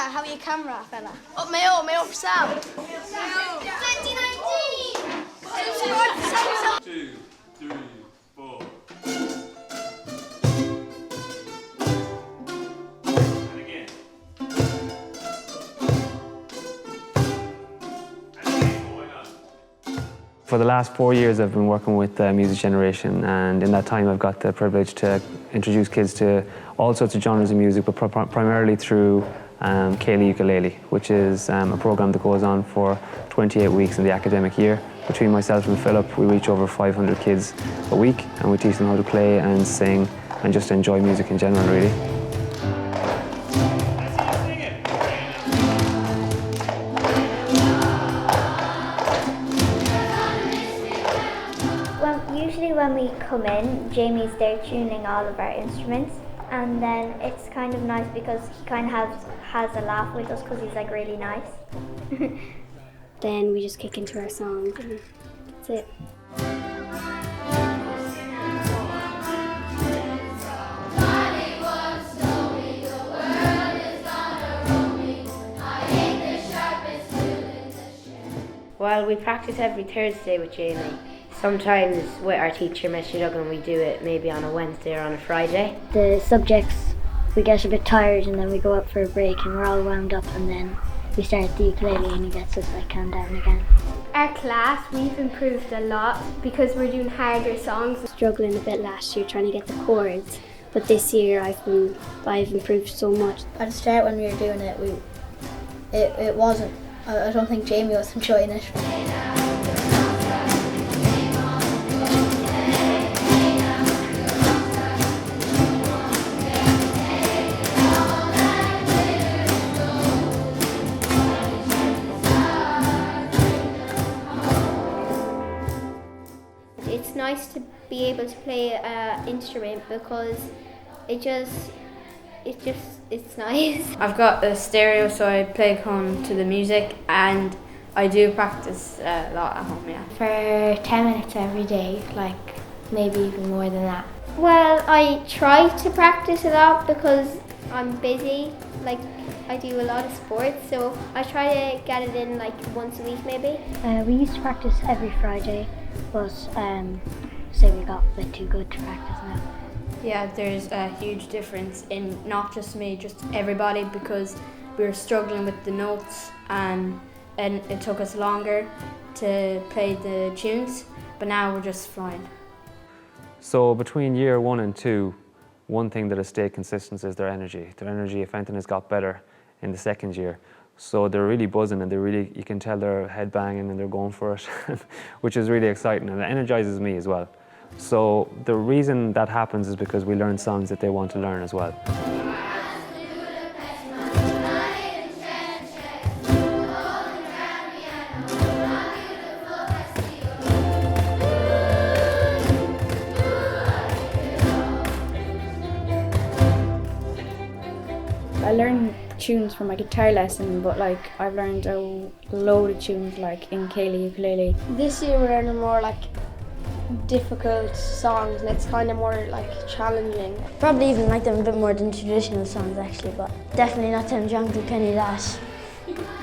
how are your camera, fella? Up Mayo, Mayo for Sam. 2019! 2, 3, 4. And again. Going on. For the last 4 years I've been working with Music Generation, and in that time I've got the privilege to introduce kids to all sorts of genres of music, but primarily through Ceili Ukulele, which is a programme that goes on for 28 weeks in the academic year. Between myself and Philip, we reach over 500 kids a week, and we teach them how to play and sing and just enjoy music in general, really. Usually when we come in, Jamie's there tuning all of our instruments, and then it's kind of nice because he kind of has a laugh with us because he's like really nice. Then we just kick into our songs and that's it. Well, we practice every Thursday with Jamie. Sometimes with our teacher, Mr. Duggan, we do it maybe on a Wednesday or on a Friday. The subjects, we get a bit tired and then we go out for a break and we're all wound up, and then we start the ukulele and he gets us like calm down again. Our class, we've improved a lot because we're doing harder songs. Struggling a bit last year trying to get the chords, but this year I've improved so much. At the start when we were doing it, it wasn't. I don't think Jamie was enjoying it. It's nice to be able to play an instrument because it's nice. I've got a stereo, so I play home to the music, and I do practice a lot at home, yeah. For 10 minutes every day, like maybe even more than that. Well, I try to practice a lot because I'm busy, like I do a lot of sports, so I try to get it in like once a week maybe. We used to practice every Friday, but say we got a bit too good to practice now. Yeah, there's a huge difference in not just me, just everybody, because we were struggling with the notes and it took us longer to play the tunes, but now we're just flying. So between year 1 and 2, one thing that has stayed consistent is their energy. Their energy, if anything, has got better in the second year. So they're really buzzing and you can tell they're headbanging and they're going for it, which is really exciting, and it energizes me as well. So the reason that happens is because we learn songs that they want to learn as well. I learned tunes from my guitar lesson, but like I've learned a load of tunes like in Ceili Ukulele. This year we're learning more like difficult songs, and it's kind of more like challenging. Probably even like them a bit more than traditional songs actually, but definitely not them Jungle Kenny that.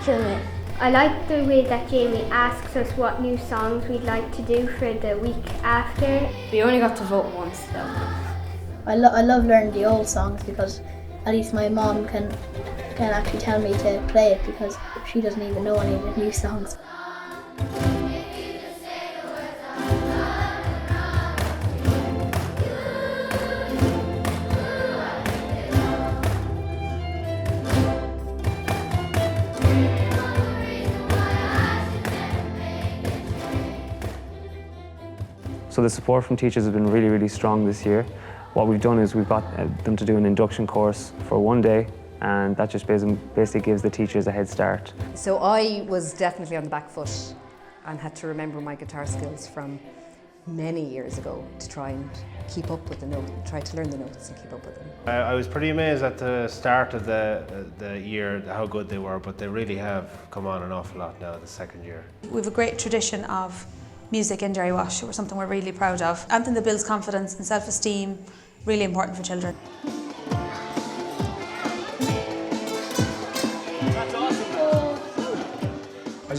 Kill me. I like the way that Jamie asks us what new songs we'd like to do for the week after. We only got to vote once though. I love learning the old songs because at least my mom can actually tell me to play it because she doesn't even know any of the new songs. So the support from teachers has been really, really strong this year. What we've done is we've got them to do an induction course for one day, and that just basically gives the teachers a head start. So I was definitely on the back foot and had to remember my guitar skills from many years ago to try and keep up with the notes, try to learn the notes and keep up with them. I was pretty amazed at the start of the year how good they were, but they really have come on an awful lot now the second year. We have a great tradition of music in Jerry Wash, or something we're really proud of. Anything that builds confidence and self-esteem, really important for children.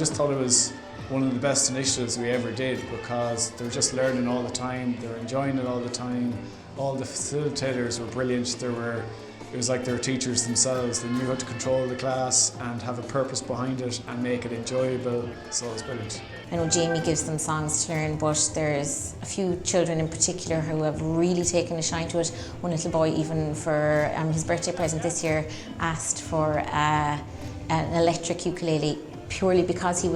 just thought it was one of the best initiatives we ever did because they were just learning all the time, they were enjoying it all the time. All the facilitators were brilliant. It was like they were teachers themselves. They knew how to control the class and have a purpose behind it and make it enjoyable, so it was brilliant. I know Jamie gives them songs to learn, but there's a few children in particular who have really taken a shine to it. One little boy, even for his birthday present this year, asked for an electric ukulele purely because he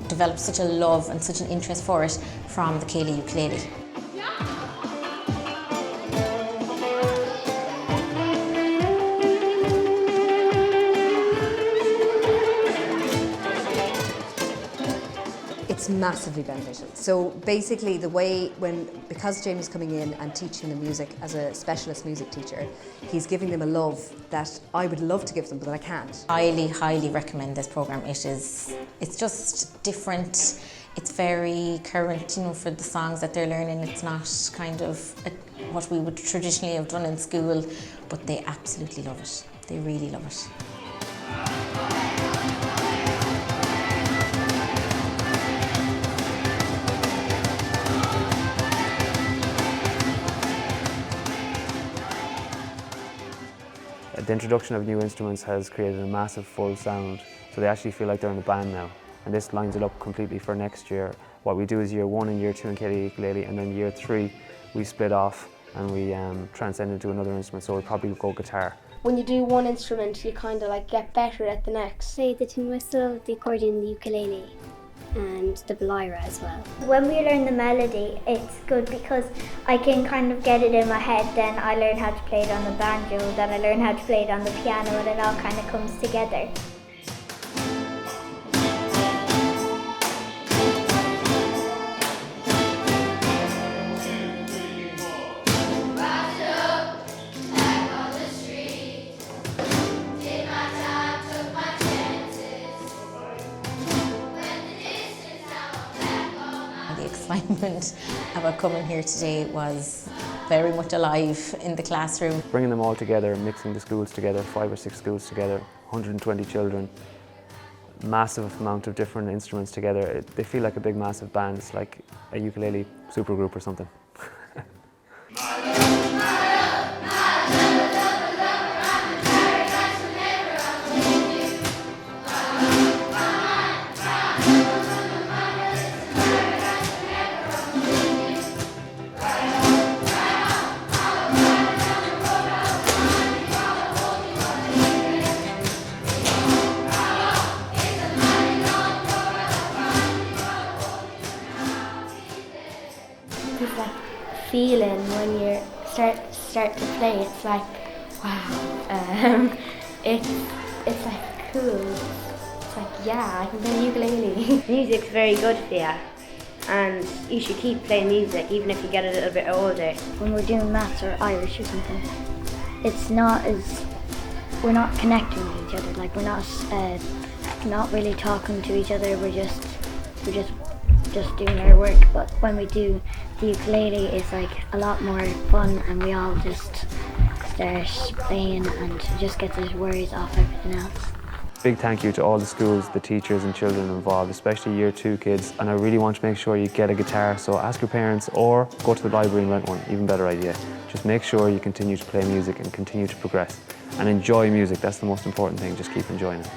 developed such a love and such an interest for it from the Ceili ukulele. It's massively beneficial. So basically the way, because Jamie's coming in and teaching them music as a specialist music teacher, he's giving them a love that I would love to give them, but I can't. Highly, highly recommend this programme. It's just different. It's very current, for the songs that they're learning. It's not kind of what we would traditionally have done in school, but they absolutely love it. They really love it. The introduction of new instruments has created a massive full sound, so they actually feel like they're in a band now. And this lines it up completely for next year. What we do is year 1 and year 2 in Ceili Ukulele, and then year 3 we split off and we transcend into another instrument, so we'll probably go guitar. When you do one instrument, you kind of like get better at the next. Play the tin whistle, the accordion, the ukulele, and the lyra as well. When we learn the melody, it's good because I can kind of get it in my head, then I learn how to play it on the banjo, then I learn how to play it on the piano, and it all kind of comes together. Excitement about coming here today was very much alive in the classroom. Bringing them all together, mixing the schools together, 5 or 6 schools together, 120 children, massive amount of different instruments together. They feel like a big massive band. It's like a ukulele supergroup or something. It's like feeling when you start to play. It's like wow. It's like cool. It's like yeah, I can play ukulele. Music's very good for you, and you should keep playing music even if you get a little bit older. When we're doing maths or Irish or something, it's not as we're not connecting with each other. Like we're not really talking to each other. We're just doing our work. But when we do the ukulele, it's like a lot more fun, and we all just start playing and just get those worries off everything else. Big thank you to all the schools, the teachers and children involved, especially year 2 kids. And I really want to make sure you get a guitar, so ask your parents or go to the library and rent one, even better idea. Just make sure you continue to play music and continue to progress. And enjoy music, that's the most important thing, just keep enjoying it.